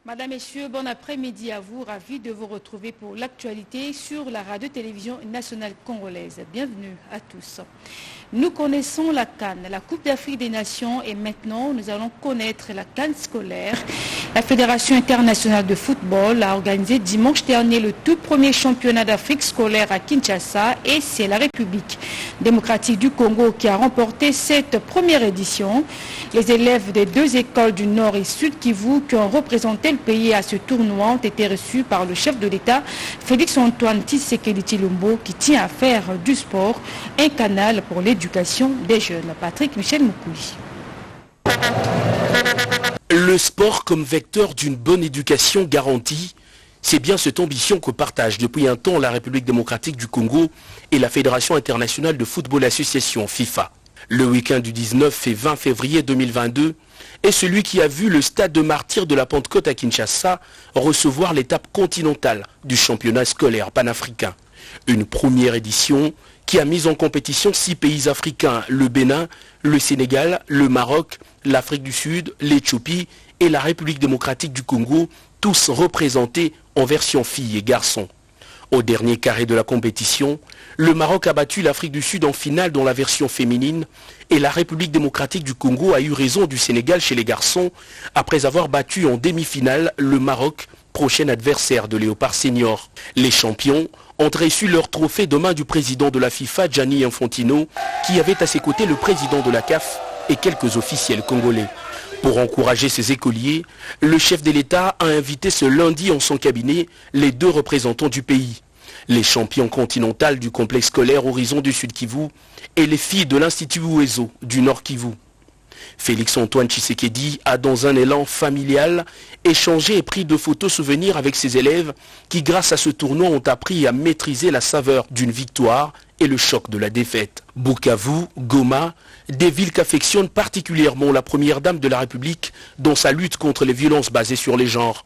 Madame, Messieurs, bon après-midi à vous. Ravi de vous retrouver pour l'actualité sur la radio-télévision nationale congolaise. Bienvenue à tous. Nous connaissons la CAN, la Coupe d'Afrique des Nations, et maintenant nous allons connaître la CAN scolaire. La Fédération internationale de football a organisé dimanche dernier le tout premier championnat d'Afrique scolaire à Kinshasa et c'est la République démocratique du Congo qui a remporté cette première édition. Les élèves des deux écoles du Nord et Sud Kivu qui ont représenté le pays à ce tournoi ont été reçus par le chef de l'État, Félix-Antoine Tshisekedi Tshilombo, qui tient à faire du sport un canal pour l'éducation des jeunes. Patrick Michel Moukoui. Le sport comme vecteur d'une bonne éducation garantie, c'est bien cette ambition que partagent depuis un temps la République démocratique du Congo et la Fédération internationale de football association FIFA. Le week-end du 19 et 20 février 2022 est celui qui a vu le stade de martyrs de la Pentecôte à Kinshasa recevoir l'étape continentale du championnat scolaire panafricain. Une première édition qui a mis en compétition 6 pays africains, le Bénin, le Sénégal, le Maroc, l'Afrique du Sud, l'Éthiopie et la République démocratique du Congo, tous représentés en version filles et garçons. Au dernier carré de la compétition, le Maroc a battu l'Afrique du Sud en finale dans la version féminine et la République démocratique du Congo a eu raison du Sénégal chez les garçons après avoir battu en demi-finale le Maroc, prochain adversaire de Léopard Senior. Les champions ont reçu leur trophée de main du président de la FIFA, Gianni Infantino, qui avait à ses côtés le président de la CAF et quelques officiels congolais. Pour encourager ses écoliers, le chef de l'État a invité ce lundi en son cabinet les 2 représentants du pays, les champions continentales du complexe scolaire Horizon du Sud Kivu et les filles de l'Institut Uwezo du Nord Kivu. Félix-Antoine Tshisekedi a, dans un élan familial, échangé et pris 2 photos souvenirs avec ses élèves qui, grâce à ce tournoi, ont appris à maîtriser la saveur d'une victoire et le choc de la défaite. Bukavu, Goma, des villes qu'affectionne particulièrement la première dame de la République dans sa lutte contre les violences basées sur les genres.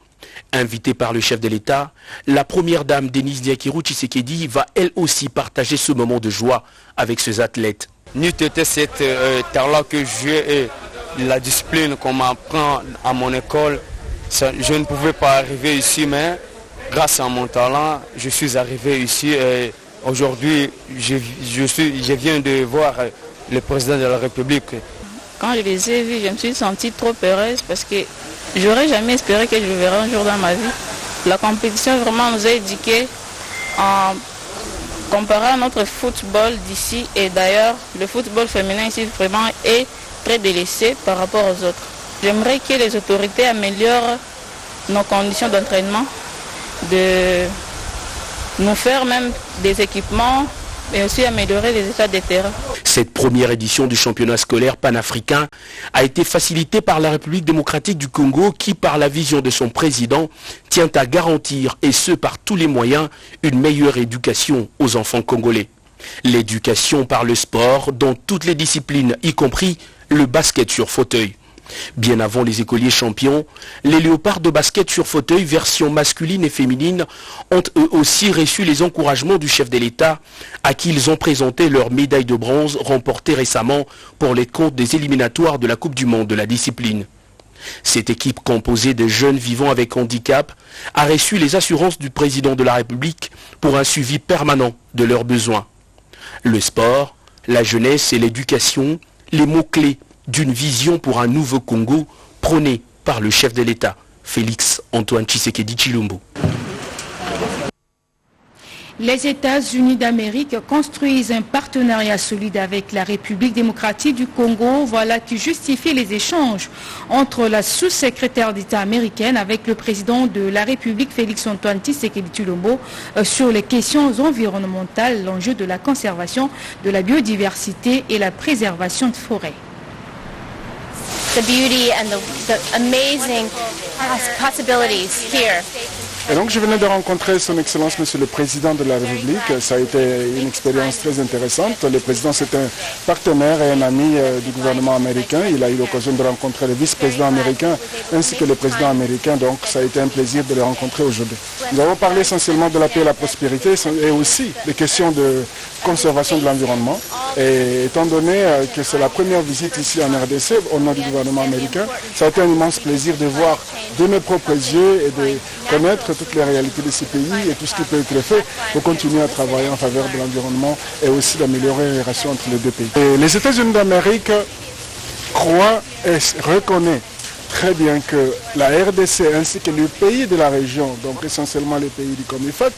Invitée par le chef de l'État, la première dame Denise Diakirou Tshisekedi va elle aussi partager ce moment de joie avec ses athlètes. N'eût été cette terre-là que j'ai et la discipline qu'on m'apprend à mon école, je ne pouvais pas arriver ici, mais grâce à mon talent, je suis arrivé ici et aujourd'hui, je viens de voir le président de la République. Quand je les ai vus, je me suis sentie trop heureuse parce que j'aurais jamais espéré que je le verrais un jour dans ma vie. La compétition vraiment nous a éduqués en comparé à notre football d'ici et d'ailleurs le football féminin ici vraiment est très délaissé par rapport aux autres. J'aimerais que les autorités améliorent nos conditions d'entraînement, de nous faire même des équipements et aussi améliorer les états des terrains. Cette première édition du championnat scolaire panafricain a été facilitée par la République démocratique du Congo qui, par la vision de son président, tient à garantir, et ce par tous les moyens, une meilleure éducation aux enfants congolais. L'éducation par le sport dans toutes les disciplines, y compris le basket sur fauteuil. Bien avant les écoliers champions, les léopards de basket sur fauteuil version masculine et féminine ont eux aussi reçu les encouragements du chef de l'État à qui ils ont présenté leur médaille de bronze remportée récemment pour les comptes des éliminatoires de la Coupe du Monde de la discipline. Cette équipe composée de jeunes vivant avec handicap a reçu les assurances du président de la République pour un suivi permanent de leurs besoins. Le sport, la jeunesse et l'éducation, les mots-clés d'une vision pour un nouveau Congo prôné par le chef de l'État, Félix-Antoine Tshisekedi Tshilombo. Les États-Unis d'Amérique construisent un partenariat solide avec la République démocratique du Congo. Voilà qui justifie les échanges entre la sous-secrétaire d'État américaine avec le président de la République, Félix-Antoine Tshisekedi Tshilombo, sur les questions environnementales, l'enjeu de la conservation de la biodiversité et la préservation de forêts. The beauty and the amazing possibilities here. Et donc je venais de rencontrer son Excellence Monsieur le Président de la République. Ça a été une expérience très intéressante. Le Président c'est un partenaire et un ami du gouvernement américain. Il a eu l'occasion de rencontrer le vice-président américain ainsi que le président américain. Donc ça a été un plaisir de les rencontrer aujourd'hui. Nous avons parlé essentiellement de la paix et la prospérité et aussi des questions de conservation de l'environnement. Et étant donné que c'est la première visite ici en RDC au nom du gouvernement américain, ça a été un immense plaisir de voir de mes propres yeux et de connaître toutes les réalités de ces pays et tout ce qui peut être fait pour continuer à travailler en faveur de l'environnement et aussi d'améliorer les relations entre les deux pays. Et les États-Unis d'Amérique croient et reconnaissent très bien que la RDC ainsi que les pays de la région, donc essentiellement les pays du COMIFAC,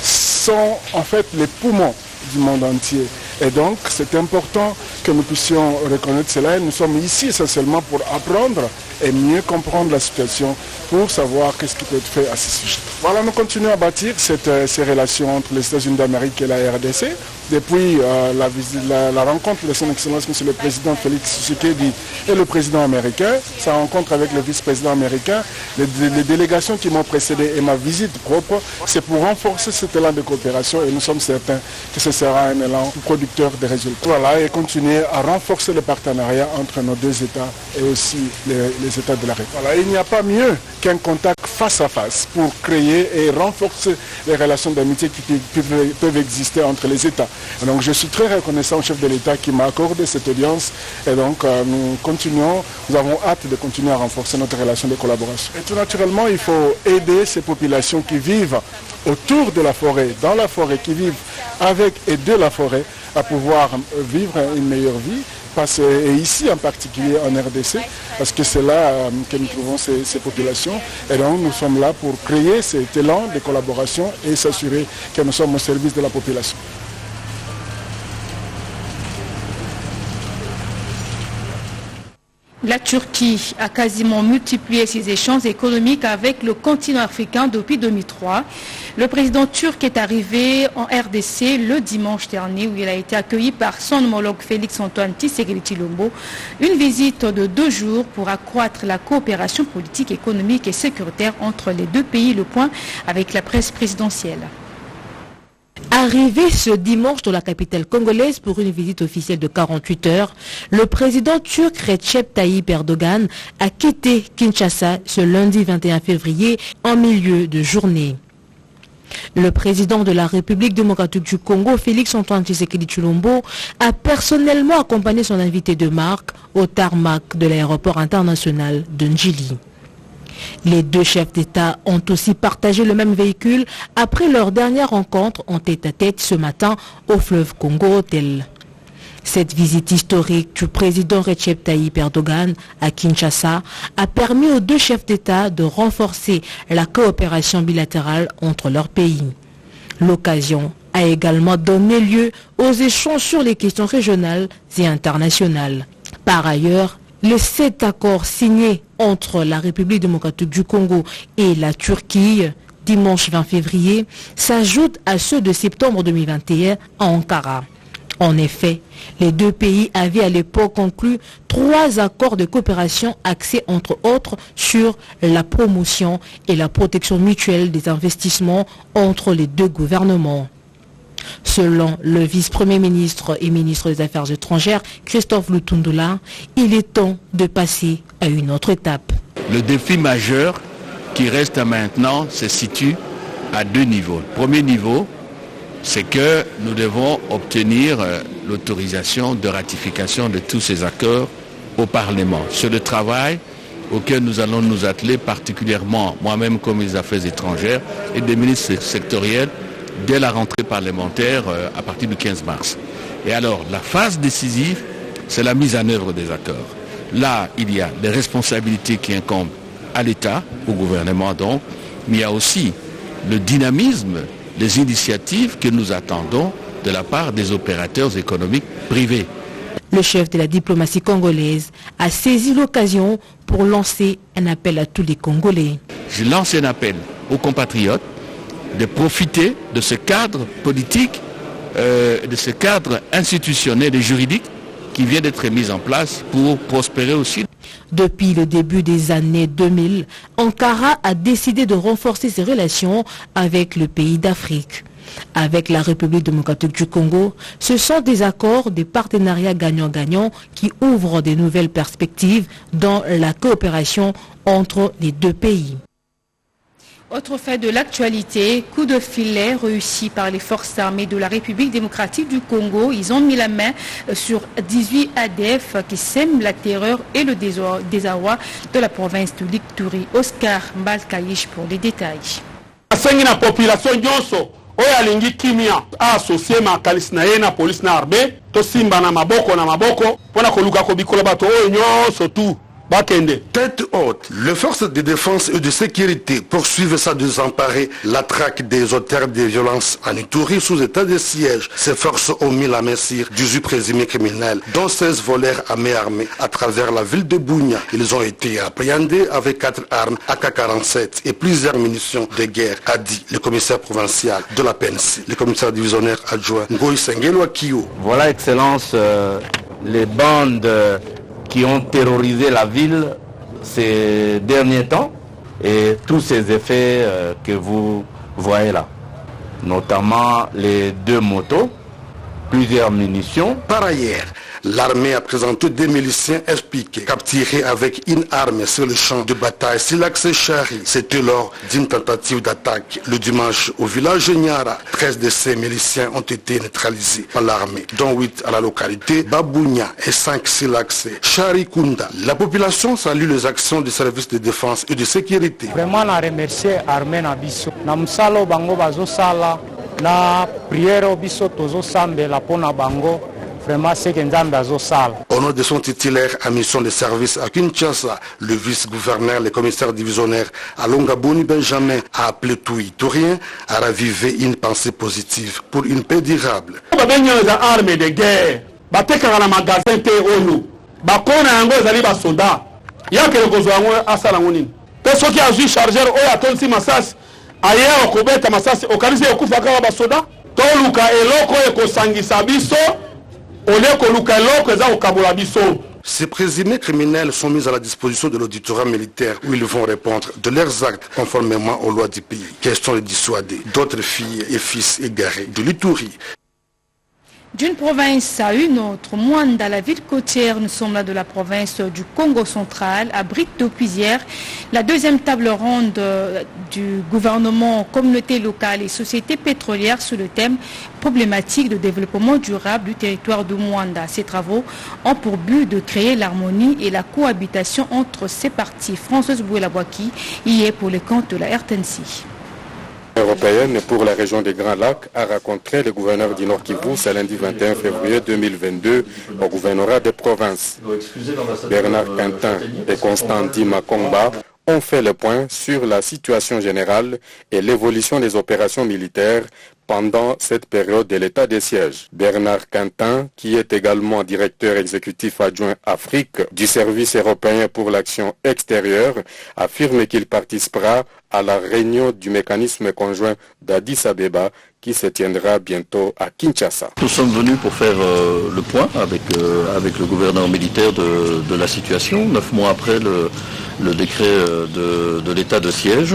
sont en fait les poumons du monde entier. Et donc c'est important que nous puissions reconnaître cela. Et nous sommes ici essentiellement pour apprendre et mieux comprendre la situation pour savoir qu'est-ce qui peut être fait à ce sujet. Voilà, nous continuons à bâtir ces relations entre les États-Unis d'Amérique et la RDC. Depuis la rencontre de son Excellence M. le Président Félix Tshisekedi et le Président américain, sa rencontre avec le vice-président américain, les délégations qui m'ont précédé et ma visite propre, c'est pour renforcer cet élan de coopération et nous sommes certains que ce sera un élan producteur de résultats. Voilà, et continuer à renforcer le partenariat entre nos deux États et aussi les États de la République. Voilà, il n'y a pas mieux qu'un contact face à face pour créer et renforcer les relations d'amitié qui peuvent exister entre les États. Donc je suis très reconnaissant au chef de l'État qui m'a accordé cette audience et donc nous avons hâte de continuer à renforcer notre relation de collaboration. Et tout naturellement, il faut aider ces populations qui vivent autour de la forêt, dans la forêt, qui vivent avec et de la forêt, à pouvoir vivre une meilleure vie. Et ici en particulier en RDC, parce que c'est là que nous trouvons ces populations. Et donc nous sommes là pour créer cet élan de collaboration et s'assurer que nous sommes au service de la population. La Turquie a quasiment multiplié ses échanges économiques avec le continent africain depuis 2003. Le président turc est arrivé en RDC le dimanche dernier où il a été accueilli par son homologue Félix-Antoine Tshisekedi Tshilombo. Une visite de 2 jours pour accroître la coopération politique, économique et sécuritaire entre les deux pays. Le point avec la presse présidentielle. Arrivé ce dimanche dans la capitale congolaise pour une visite officielle de 48 heures, le président turc Recep Tayyip Erdogan a quitté Kinshasa ce lundi 21 février en milieu de journée. Le président de la République démocratique du Congo, Félix-Antoine Tshisekedi Tshilombo, a personnellement accompagné son invité de marque au tarmac de l'aéroport international de Ndjili. Les deux chefs d'État ont aussi partagé le même véhicule après leur dernière rencontre en tête-à-tête ce matin au fleuve Congo Hotel. Cette visite historique du président Recep Tayyip Erdogan à Kinshasa a permis aux deux chefs d'État de renforcer la coopération bilatérale entre leurs pays. L'occasion a également donné lieu aux échanges sur les questions régionales et internationales. Par ailleurs, les 7 accords signés entre la République démocratique du Congo et la Turquie, dimanche 20 février, s'ajoutent à ceux de septembre 2021 à Ankara. En effet, les deux pays avaient à l'époque conclu 3 accords de coopération axés entre autres sur la promotion et la protection mutuelle des investissements entre les deux gouvernements. Selon le vice-premier ministre et ministre des Affaires étrangères, Christophe Lutundula, il est temps de passer à une autre étape. Le défi majeur qui reste à maintenant se situe à 2 niveaux. Le premier niveau, c'est que nous devons obtenir l'autorisation de ratification de tous ces accords au Parlement. C'est le travail auquel nous allons nous atteler particulièrement, moi-même comme les Affaires étrangères et des ministres sectoriels, dès la rentrée parlementaire à partir du 15 mars. Et alors, la phase décisive, c'est la mise en œuvre des accords. Là, il y a des responsabilités qui incombent à l'État, au gouvernement donc, mais il y a aussi le dynamisme, les initiatives que nous attendons de la part des opérateurs économiques privés. Le chef de la diplomatie congolaise a saisi l'occasion pour lancer un appel à tous les Congolais. Je lance un appel aux compatriotes de profiter de ce cadre politique, de ce cadre institutionnel et juridique qui vient d'être mis en place pour prospérer aussi. Depuis le début des années 2000, Ankara a décidé de renforcer ses relations avec le pays d'Afrique. Avec la République démocratique du Congo, ce sont des accords, des partenariats gagnant-gagnant qui ouvrent de nouvelles perspectives dans la coopération entre les deux pays. Autre fait de l'actualité, coup de filet réussi par les forces armées de la République démocratique du Congo. Ils ont mis la main sur 18 ADF qui sèment la terreur et le désarroi de la province de l'Ituri. Oscar Mbalkaïch pour les détails. La population oyo alingi kimia associé makalisi na ye na police na armée to simba na maboko pona koluka ko bikola bato oyo nyonso tu bakende. Tête haute, les forces de défense et de sécurité poursuivent sans désemparer la traque des auteurs de violences en Ituri sous état de siège. Ces forces ont mis la main sur 18 présumés criminels, dont 16 voleurs à main armée à travers la ville de Bunia. Ils ont été appréhendés avec 4 armes AK-47 et plusieurs munitions de guerre, a dit le commissaire provincial de la PNC, le commissaire divisionnaire adjoint Ngoï Sengelo Akio. Voilà, Excellence, les bandes qui ont terrorisé la ville ces derniers temps et tous ces effets que vous voyez là, notamment les 2 motos, plusieurs munitions. Par ailleurs, l'armée a présenté 2 miliciens expliqués, capturés avec une arme sur le champ de bataille Silaxe Chari. C'était lors d'une tentative d'attaque le dimanche au village Nyara. 13 de ces miliciens ont été neutralisés par l'armée, dont 8 à la localité Babounia et 5 Silaxe Chari Kunda. La population salue les actions des services de défense et de sécurité. Vraiment, on remercie l'armée Nabiso. Namsalo Bango Bazo Sala, na prière Biso Tozo Sambe, la Pona Bango. Au nom de son titulaire à mission de service à Kinshasa, le vice-gouverneur, le commissaire divisionnaire Alonga Boni Benjamin a appelé tout Iturien à raviver une pensée positive pour une paix durable. Armée de guerre, batekaka magasin te oyo, bakona yango ezali ba soda. Yake kozwa yango asala ngonini. Pe soki azui chargeur oyo atonsi masasi, aye okobeta masasi okanisi okufa kaka ba soda. Toluka eloko ekosangisa biso. Ces présumés criminels sont mis à la disposition de l'auditorat militaire où ils vont répondre de leurs actes conformément aux lois du pays. Question de dissuader d'autres filles et fils égarés de l'Ituri. D'une province à une autre, Mwanda, la ville côtière, nous sommes là de la province du Congo central, abrite depuis hier la 2e table ronde du gouvernement, communauté locale et sociétés pétrolières sur le thème problématique de développement durable du territoire de Mwanda. Ces travaux ont pour but de créer l'harmonie et la cohabitation entre ces parties. Françoise Bouelabouaki y est pour le compte de la RTNC. Européenne pour la région des Grands Lacs a rencontré le gouverneur du Nord Kivu ce lundi 21 février 2022 au gouvernorat des provinces. Bernard Quintin et Constantin Makomba ont fait le point sur la situation générale et l'évolution des opérations militaires pendant cette période de l'état des sièges. Bernard Quintin, qui est également directeur exécutif adjoint Afrique du service européen pour l'action extérieure, affirme qu'il participera à la réunion du mécanisme conjoint d'Addis Abeba qui se tiendra bientôt à Kinshasa. Nous sommes venus pour faire le point avec le gouverneur militaire de la situation, 9 mois après le décret de l'état de siège.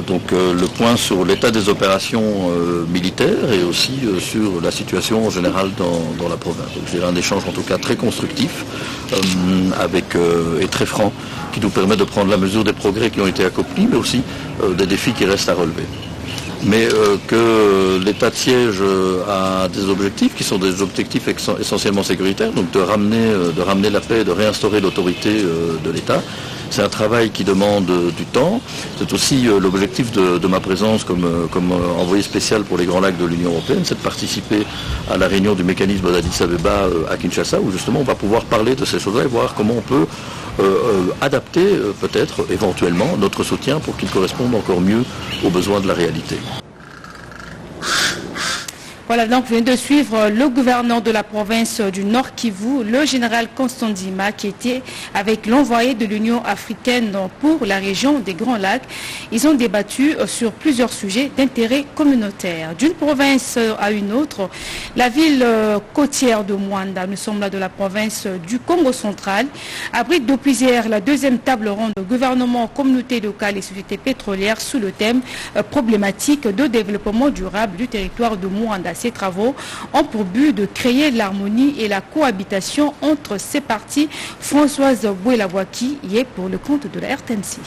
Donc le point sur l'état des opérations militaires et aussi sur la situation en général dans la province. Donc j'ai un échange en tout cas très constructif et très franc qui nous permet de prendre la mesure des progrès qui ont été accomplis mais aussi des défis qui restent à relever. Mais que l'état de siège a des objectifs qui sont des objectifs essentiellement sécuritaires, donc de ramener la paix, de réinstaurer l'autorité de l'État. C'est un travail qui demande du temps. C'est aussi l'objectif de ma présence comme envoyé spécial pour les Grands Lacs de l'Union européenne, c'est de participer à la réunion du mécanisme d'Addis Abeba à Kinshasa, où justement on va pouvoir parler de ces choses-là et voir comment on peut adapter peut-être éventuellement notre soutien pour qu'il corresponde encore mieux aux besoins de la réalité. Voilà, donc vous venez de suivre le gouverneur de la province du Nord Kivu, le général Constant Ndima, qui était avec l'envoyé de l'Union africaine pour la région des Grands Lacs. Ils ont débattu sur plusieurs sujets d'intérêt communautaire. D'une province à une autre, la ville côtière de Mwanda, nous sommes là de la province du Congo central, abrite depuis hier la 2e table ronde de gouvernement, communauté locale et sociétés pétrolières sous le thème problématique de développement durable du territoire de Mwanda. Ces travaux ont pour but de créer l'harmonie et la cohabitation entre ces parties. Françoise Bouelabouaki y est pour le compte de la RTNC.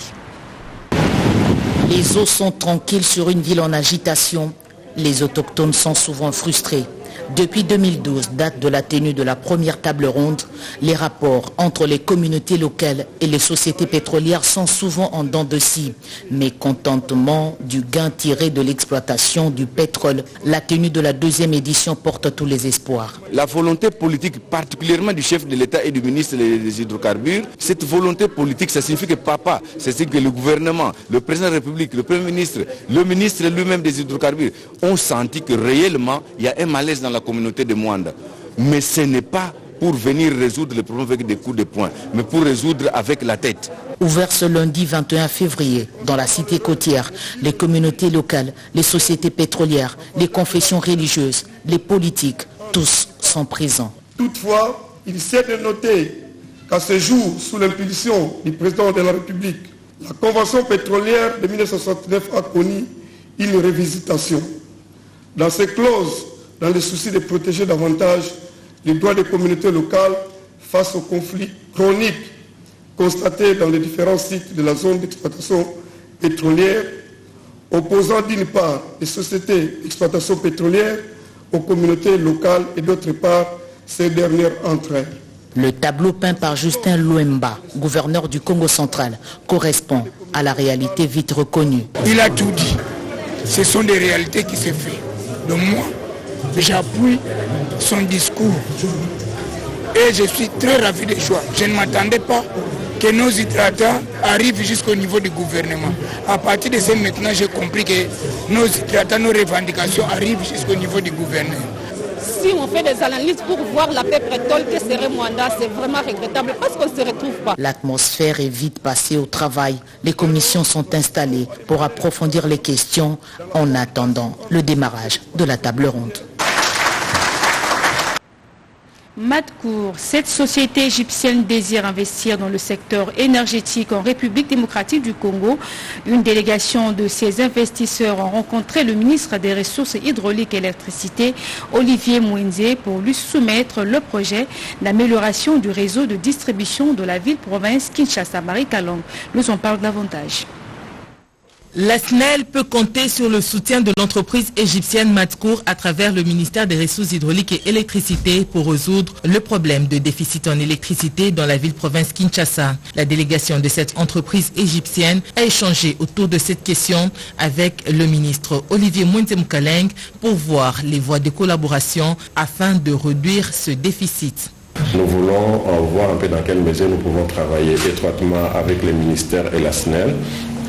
Les eaux sont tranquilles sur une ville en agitation. Les autochtones sont souvent frustrés. Depuis 2012, date de la tenue de la première table ronde, les rapports entre les communautés locales et les sociétés pétrolières sont souvent en dents de scie. Mécontentement du gain tiré de l'exploitation du pétrole, la tenue de la deuxième édition porte tous les espoirs. La volonté politique, particulièrement du chef de l'État et du ministre des hydrocarbures, cette volonté politique, ça signifie que papa, c'est que le gouvernement, le président de la République, le Premier ministre, le ministre lui-même des hydrocarbures ont senti que réellement, il y a un malaise dans la communauté de Mwanda. Mais ce n'est pas pour venir résoudre le problème avec des coups de poing, mais pour résoudre avec la tête. Ouvert ce lundi 21 février dans la cité côtière, les communautés locales, les sociétés pétrolières, les confessions religieuses, les politiques, tous sont présents. Toutefois, il s'est de noter qu'à ce jour, sous l'impulsion du président de la République, la Convention pétrolière de 1969 a connu une révisitation. Dans ces clauses, dans le souci de protéger davantage les droits des communautés locales face aux conflits chroniques constatés dans les différents sites de la zone d'exploitation pétrolière, opposant d'une part les sociétés d'exploitation pétrolière aux communautés locales et d'autre part ces dernières entre elles. Le tableau peint par Justin Louemba, gouverneur du Congo central, correspond à la réalité vite reconnue. Il a tout dit. Ce sont des réalités qui se font. Donc moi, j'appuie son discours. Et je suis très ravi de joie. Je ne m'attendais pas que nos hydratants arrivent jusqu'au niveau du gouvernement. À partir de ce maintenant, j'ai compris que nos hydratants, nos revendications arrivent jusqu'au niveau du gouvernement. Si on fait des analyses pour voir la paix pétrole que serait Mwanda, c'est vraiment regrettable parce qu'on ne se retrouve pas. L'atmosphère est vite passée au travail. Les commissions sont installées pour approfondir les questions en attendant le démarrage de la table ronde. Matcour, cette société égyptienne désire investir dans le secteur énergétique en République démocratique du Congo. Une délégation de ces investisseurs a rencontré le ministre des Ressources hydrauliques et électricité, Olivier Mouinze, pour lui soumettre le projet d'amélioration du réseau de distribution de la ville-province Kinshasa. Marie Kalong nous en parle davantage. La SNEL peut compter sur le soutien de l'entreprise égyptienne Matcour à travers le ministère des Ressources hydrauliques et électricité pour résoudre le problème de déficit en électricité dans la ville-province Kinshasa. La délégation de cette entreprise égyptienne a échangé autour de cette question avec le ministre Olivier Mouinze Moukaleng pour voir les voies de collaboration afin de réduire ce déficit. Nous voulons voir un peu dans quelle mesure nous pouvons travailler étroitement avec les ministères et la SNEL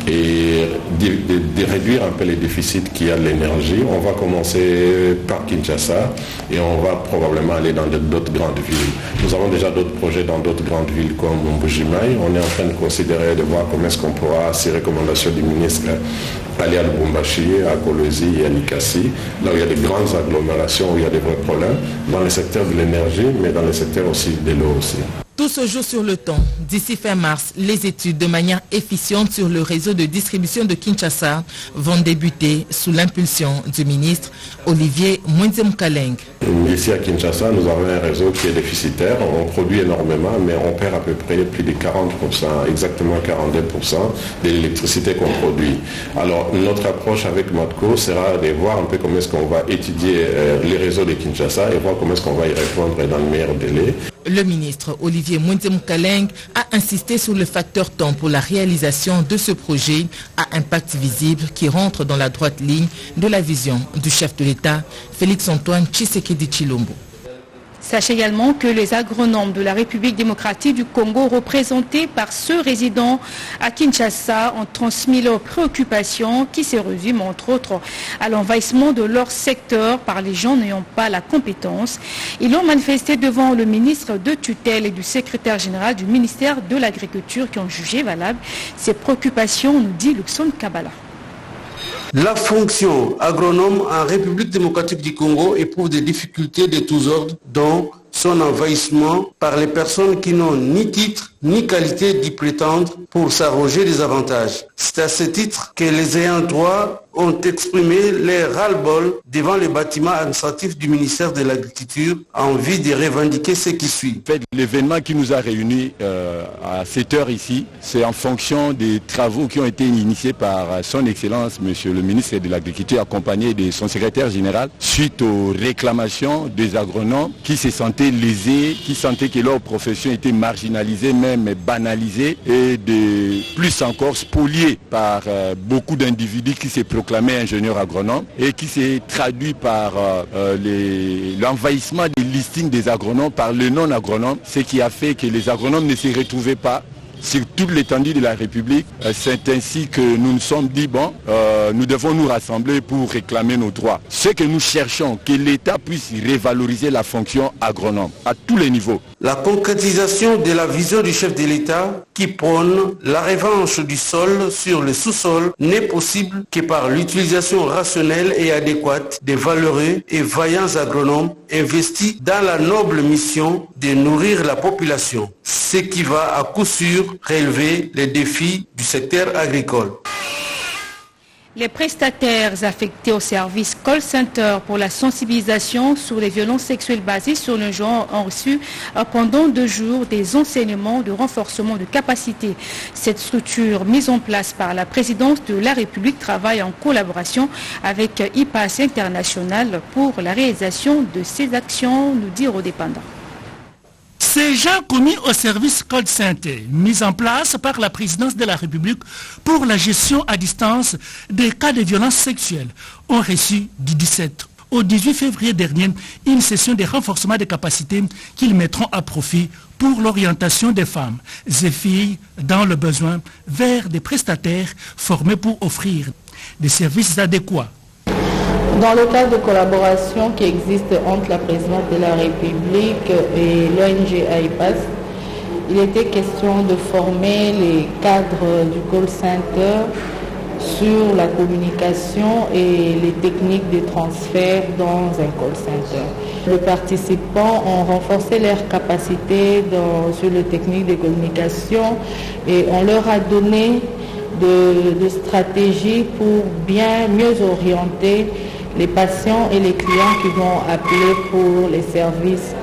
et de réduire un peu les déficits qu'il y a de l'énergie. On va commencer par Kinshasa et on va probablement aller dans d'autres grandes villes. Nous avons déjà d'autres projets dans d'autres grandes villes comme Mbujimaï. On est en train de considérer, de voir comment est-ce qu'on pourra, ces recommandations du ministre, aller à Lubumbashi, à Kolwezi et à Likasi, là où il y a des grandes agglomérations, où il y a des vrais problèmes, dans le secteur de l'énergie, mais dans le secteur aussi de l'eau aussi. Tout se joue sur le temps. D'ici fin mars, les études de manière efficiente sur le réseau de distribution de Kinshasa vont débuter sous l'impulsion du ministre Olivier Mouinze Moukaleng. Ici à Kinshasa, nous avons un réseau qui est déficitaire. On produit énormément, mais on perd à peu près plus de 40%, exactement 42% de l'électricité qu'on produit. Alors notre approche avec Matco sera de voir un peu comment est-ce qu'on va étudier les réseaux de Kinshasa et voir comment est-ce qu'on va y répondre dans le meilleur délai. Le ministre Olivier Mouinze Moukaleng a insisté sur le facteur temps pour la réalisation de ce projet à impact visible qui rentre dans la droite ligne de la vision du chef de l'État, Félix-Antoine Tshisekedi Tshilombo. Sachez également que les agronomes de la République démocratique du Congo, représentés par ceux résidant à Kinshasa, ont transmis leurs préoccupations qui se résument entre autres à l'envahissement de leur secteur par les gens n'ayant pas la compétence. Ils l'ont manifesté devant le ministre de tutelle et du secrétaire général du ministère de l'Agriculture qui ont jugé valable ces préoccupations, nous dit Luxon Kabala. La fonction agronome en République démocratique du Congo éprouve des difficultés de tous ordres, dont son envahissement par les personnes qui n'ont ni titre ni qualité d'y prétendre pour s'arroger des avantages. C'est à ce titre que les ayants droit ont exprimé leur ras-le-bol devant les bâtiments administratifs du ministère de l'Agriculture en vue de revendiquer ce qui suit. L'événement qui nous a réunis à 7 heures ici, c'est en fonction des travaux qui ont été initiés par son Excellence, Monsieur le ministre de l'Agriculture, accompagné de son secrétaire général, suite aux réclamations des agronomes qui se sentaient lésés, qui sentaient que leur profession était marginalisée, même banalisée, et de plus encore spoliée par beaucoup d'individus qui se proclamaient ingénieurs agronomes et qui s'est traduit par l'envahissement des listings des agronomes par le non-agronome, ce qui a fait que les agronomes ne se retrouvaient pas sur toute l'étendue de la République. C'est ainsi que nous nous sommes dit, nous devons nous rassembler pour réclamer nos droits. Ce que nous cherchons, que l'État puisse revaloriser la fonction agronome à tous les niveaux. La concrétisation de la vision du chef de l'État qui prône la revanche du sol sur le sous-sol n'est possible que par l'utilisation rationnelle et adéquate des valeureux et vaillants agronomes investis dans la noble mission de nourrir la population, ce qui va à coup sûr relever les défis du secteur agricole. Les prestataires affectés au service call center pour la sensibilisation sur les violences sexuelles basées sur le genre ont reçu pendant 2 jours des enseignements de renforcement de capacité. Cette structure mise en place par la présidence de la République travaille en collaboration avec IPAS International pour la réalisation de ces actions, nous dit Rodépendant. Ces gens commis au service call center, mis en place par la présidence de la République pour la gestion à distance des cas de violences sexuelles, ont reçu du 17 au 18 février dernier une session de renforcement des capacités qu'ils mettront à profit pour l'orientation des femmes et filles dans le besoin vers des prestataires formés pour offrir des services adéquats. Dans le cadre de collaboration qui existe entre la présidence de la République et l'ONG IPAS, il était question de former les cadres du call center sur la communication et les techniques de transfert dans un call center. Les participants ont renforcé leurs capacités sur les techniques de communication et on leur a donné de stratégies pour mieux orienter les patients et les clients qui vont appeler pour les services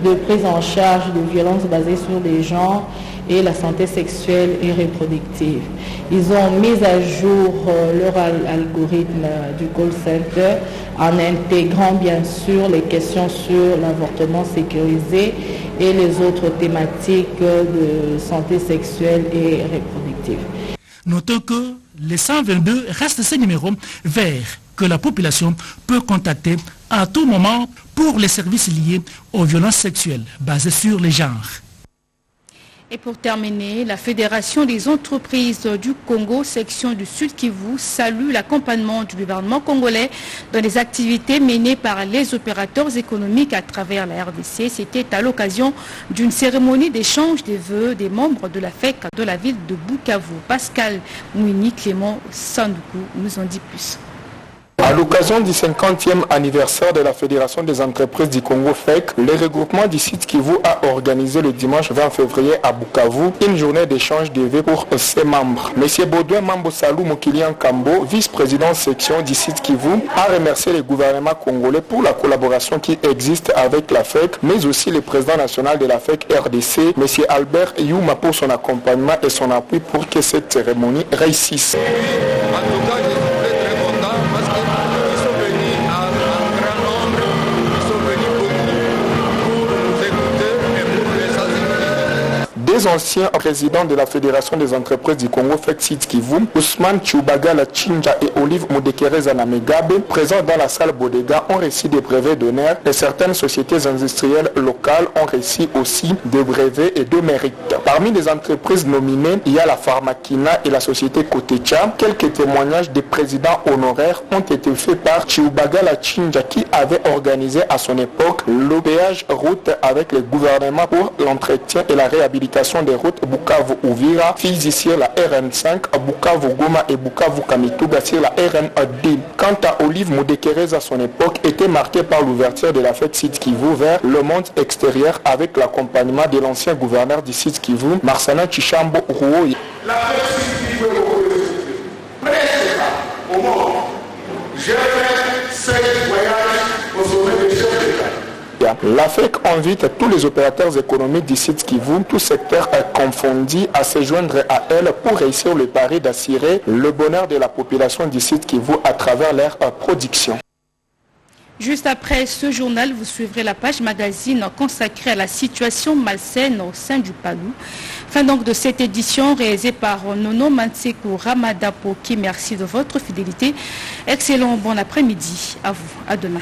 de prise en charge de violences basées sur les genres et la santé sexuelle et reproductive. Ils ont mis à jour leur algorithme du call center en intégrant bien sûr les questions sur l'avortement sécurisé et les autres thématiques de santé sexuelle et reproductive. Notons que les 122 restent ces numéros verts que la population peut contacter à tout moment pour les services liés aux violences sexuelles basées sur les genres. Et pour terminer, la Fédération des entreprises du Congo, section du Sud Kivu, salue l'accompagnement du gouvernement congolais dans les activités menées par les opérateurs économiques à travers la RDC. C'était à l'occasion d'une cérémonie d'échange des vœux des membres de la FEC de la ville de Bukavu. Pascal Mouini, Clément Sandoukou nous en dit plus. À l'occasion du 50e anniversaire de la Fédération des entreprises du Congo FEC, le regroupement du site Kivu a organisé le dimanche 20 février à Bukavu une journée d'échange de vœux pour ses membres. Monsieur Baudouin Mambo Salou Mokilian Kambo, vice-président section du site Kivu, a remercié le gouvernement congolais pour la collaboration qui existe avec la FEC, mais aussi le président national de la FEC RDC, monsieur Albert Youma, pour son accompagnement et son appui pour que cette cérémonie réussisse. Deux anciens présidents de la Fédération des entreprises du Congo FEC Site Kivu, Ousmane Chubagala Chinja et Olive Modekereza Namegabe, présents dans la salle Bodega, ont reçu des brevets d'honneur et certaines sociétés industrielles locales ont reçu aussi des brevets et de mérite. Parmi les entreprises nominées, il y a la Pharmakina et la société Kotecha. Quelques témoignages des présidents honoraires ont été faits par Chubagala Chinja qui avait organisé à son époque le péage route avec le gouvernement pour l'entretien et la réhabilitation l'électrification des routes Bukavu-Uvira, Fizi sur la RN5, Bukavu-Goma et Bukavu-Kamituga sur la RN10. Quant à Olive Moudekereza, à son époque, était marquée par l'ouverture de la fête Sud Kivu vers le monde extérieur avec l'accompagnement de l'ancien gouverneur du Sud Kivu, Marsana Chishambo Rououi. La fête Sud Kivu est presque au monde. J'ai fait 5 voyages au sommet des chefs d'État. La FEC invite tous les opérateurs économiques du Sud Kivu, tout secteur confondu, à se joindre à elle pour réussir le pari d'assurer le bonheur de la population du Sud Kivu à travers leur production. Juste après ce journal, vous suivrez la page magazine consacrée à la situation malsaine au sein du Palou. Fin donc de cette édition réalisée par Nono Mansekou Ramadapoki. Merci de votre fidélité. Excellent bon après-midi à vous. À demain.